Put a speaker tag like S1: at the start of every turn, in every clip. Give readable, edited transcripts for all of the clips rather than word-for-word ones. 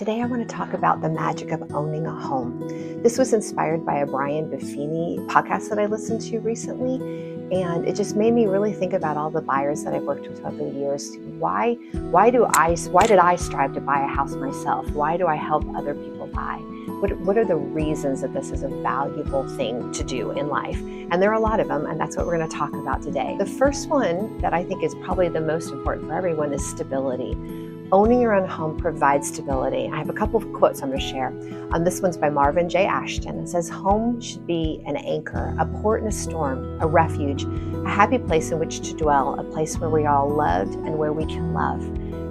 S1: Today I want to talk about the magic of owning a home. This was inspired by a Brian Buffini podcast that I listened to recently, and it just made me really think about all the buyers that I've worked with over the years. Why did I strive to buy a house myself? Why do I help other people buy? What are the reasons that this is a valuable thing to do in life? And there are a lot of them, and that's what we're going to talk about today. The first one that I think is probably the most important for everyone is stability. Owning your own home provides stability. I have a couple of quotes I'm going to share. This one's by Marvin J. Ashton. It says, "Home should be an anchor, a port in a storm, a refuge, a happy place in which to dwell, a place where we are all loved and where we can love."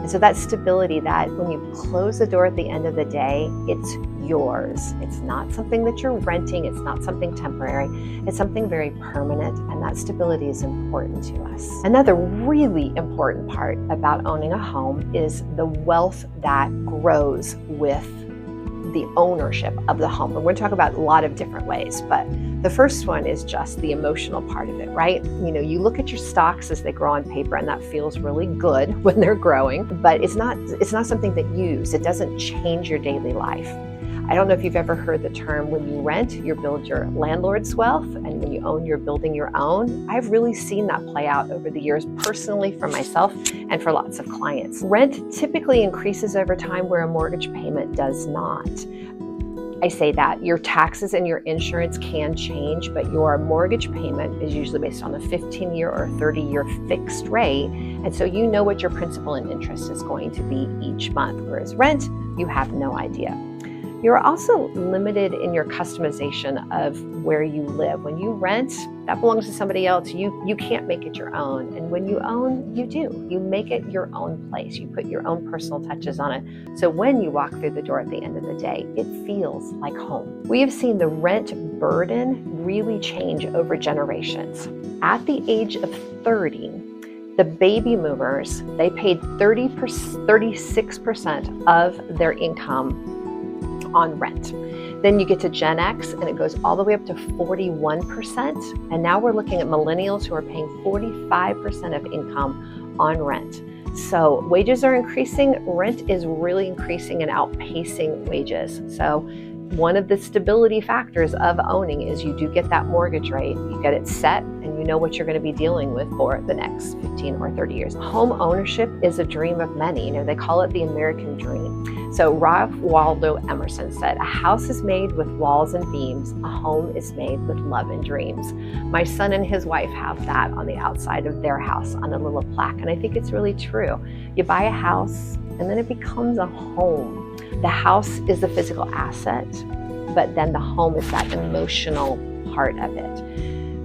S1: And so that stability, that when you close the door at the end of the day, it's yours. It's not something that you're renting. It's not something temporary. It's something very permanent, and that stability is important to us. Another really important part about owning a home is the wealth that grows with the ownership of the home. And we're going to talk about a lot of different ways, but the first one is just the emotional part of it, right? You look at your stocks as they grow on paper, and that feels really good when they're growing, but it's not something that it doesn't change your daily life. I don't know if you've ever heard the term, when you rent, you build your landlord's wealth, and when you own, you're building your own. I've really seen that play out over the years, personally for myself and for lots of clients. Rent typically increases over time where a mortgage payment does not. I say that your taxes and your insurance can change, but your mortgage payment is usually based on a 15-year or 30-year fixed rate. And so you know what your principal and interest is going to be each month, whereas rent, you have no idea. You're also limited in your customization of where you live. When you rent, that belongs to somebody else. You can't make it your own. And when you own, you do. You make it your own place. You put your own personal touches on it. So when you walk through the door at the end of the day, it feels like home. We have seen the rent burden really change over generations. At the age of 30, the baby movers, they paid 36% of their income on rent. Then you get to Gen X, and it goes all the way up to 41%. And now we're looking at millennials who are paying 45% of income on rent. So wages are increasing. Rent is really increasing and outpacing wages. So one of the stability factors of owning is you do get that mortgage rate. You get it set, and you know what you're going to be dealing with for the next 15 or 30 years. Home ownership is a dream of many. They call it the American dream. So Ralph Waldo Emerson said, "A house is made with walls and beams. A home is made with love and dreams." My son and his wife have that on the outside of their house on a little plaque. And I think it's really true. You buy a house, and then it becomes a home. The house is the physical asset, but then the home is that emotional part of it.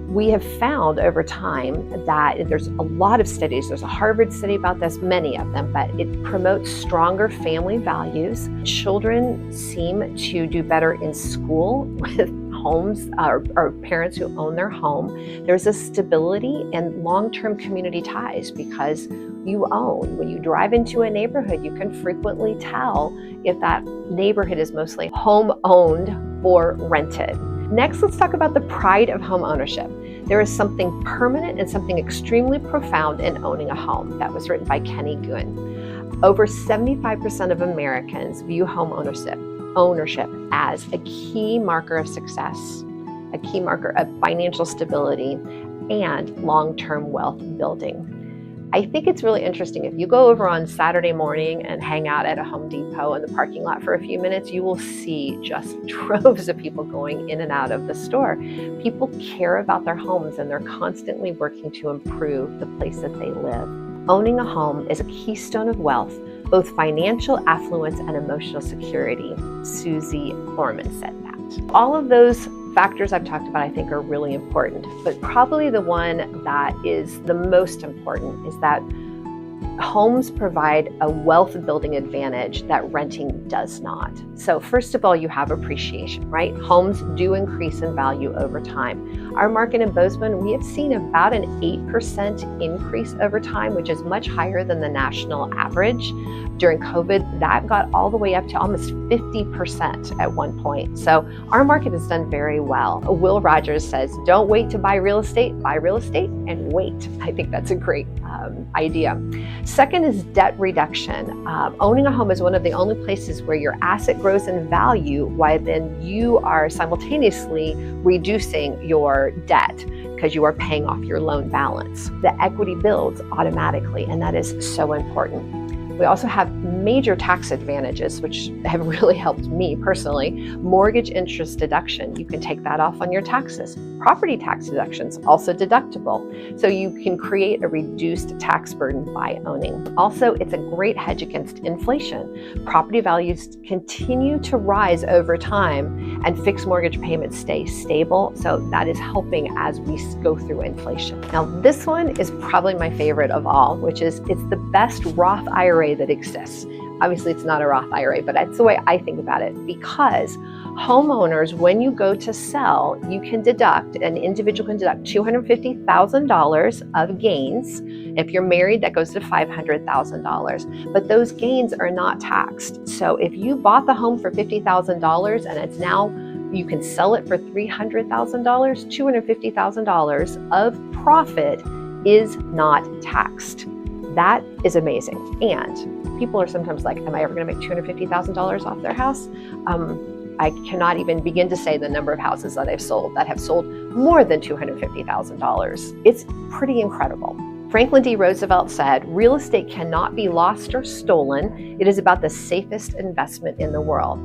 S1: We have found over time that there's a lot of studies. There's a Harvard study about this, many of them, but it promotes stronger family values. Children seem to do better in school with homes or parents who own their home. There's a stability and long-term community ties because you own. When you drive into a neighborhood, you can frequently tell if that neighborhood is mostly home-owned or rented. Next, let's talk about the pride of home ownership. There is something permanent and something extremely profound in owning a home. That was written by Kenny Gunn. Over 75% of Americans view home ownership as a key marker of success, a key marker of financial stability, and long-term wealth building. I think it's really interesting. If you go over on Saturday morning and hang out at a Home Depot in the parking lot for a few minutes, you will see just droves of people going in and out of the store. People care about their homes, and they're constantly working to improve the place that they live. Owning a home is a keystone of wealth, both financial affluence and emotional security. Susie Orman said that. All of those factors I've talked about, I think, are really important, but probably the one that is the most important is that homes provide a wealth building advantage that renting does not. So first of all, you have appreciation, right? Homes do increase in value over time. Our market in Bozeman, we have seen about an 8% increase over time, which is much higher than the national average. During COVID, that got all the way up to almost 50% at one point. So our market has done very well. Will Rogers says, "Don't wait to buy real estate and wait." I think that's a great idea. Second is debt reduction. Owning a home is one of the only places where your asset grows in value while then you are simultaneously reducing your debt because you are paying off your loan balance. The equity builds automatically, and that is so important. We also have major tax advantages, which have really helped me personally. Mortgage interest deduction, you can take that off on your taxes. Property tax deductions, also deductible. So you can create a reduced tax burden by owning. Also, it's a great hedge against inflation. Property values continue to rise over time and fixed mortgage payments stay stable. So that is helping as we go through inflation. Now, this one is probably my favorite of all, which is it's the best Roth IRA that exists. Obviously, it's not a Roth IRA, but that's the way I think about it, because homeowners, when you go to sell, you can deduct, an individual can deduct $250,000 of gains. If you're married, that goes to $500,000, but those gains are not taxed. So if you bought the home for $50,000 and it's now, you can sell it for $300,000, $250,000 of profit is not taxed. That is amazing. And people are sometimes like, am I ever going to make $250,000 off their house? I cannot even begin to say the number of houses that I've sold that have sold more than $250,000. It's pretty incredible. Franklin D. Roosevelt said, real estate cannot be lost or stolen. It is about the safest investment in the world.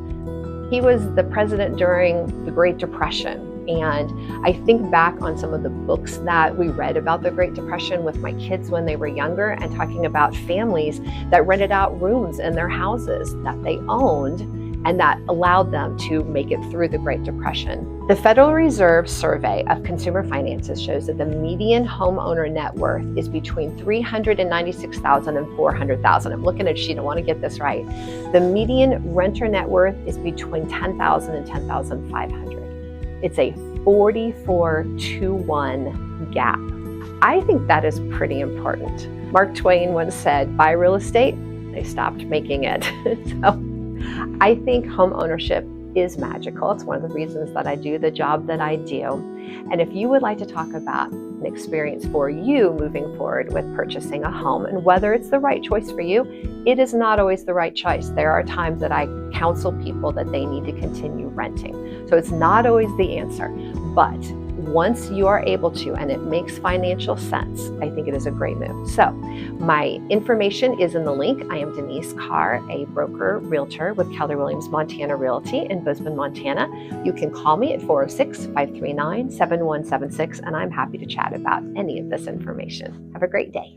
S1: He was the president during the Great Depression. And I think back on some of the books that we read about the Great Depression with my kids when they were younger, and talking about families that rented out rooms in their houses that they owned and that allowed them to make it through the Great Depression. The Federal Reserve Survey of Consumer Finances shows that the median homeowner net worth is between $396,000 and $400,000. I'm looking at a sheet, I want to get this right. The median renter net worth is between $10,000 and $10,500. It's a 44-to-1 gap. I think that is pretty important. Mark Twain once said, buy real estate, they stopped making it. So I think home ownership is magical. It's one of the reasons that I do the job that I do. And if you would like to talk about an experience for you moving forward with purchasing a home and whether it's the right choice for you, it is not always the right choice. There are times that I counsel people that they need to continue renting. So it's not always the answer, but once you are able to, and it makes financial sense, I think it is a great move. So my information is in the link. I am Denise Carr, a broker realtor with Keller Williams Montana Realty in Bozeman, Montana. You can call me at 406-539-7176, and I'm happy to chat about any of this information. Have a great day.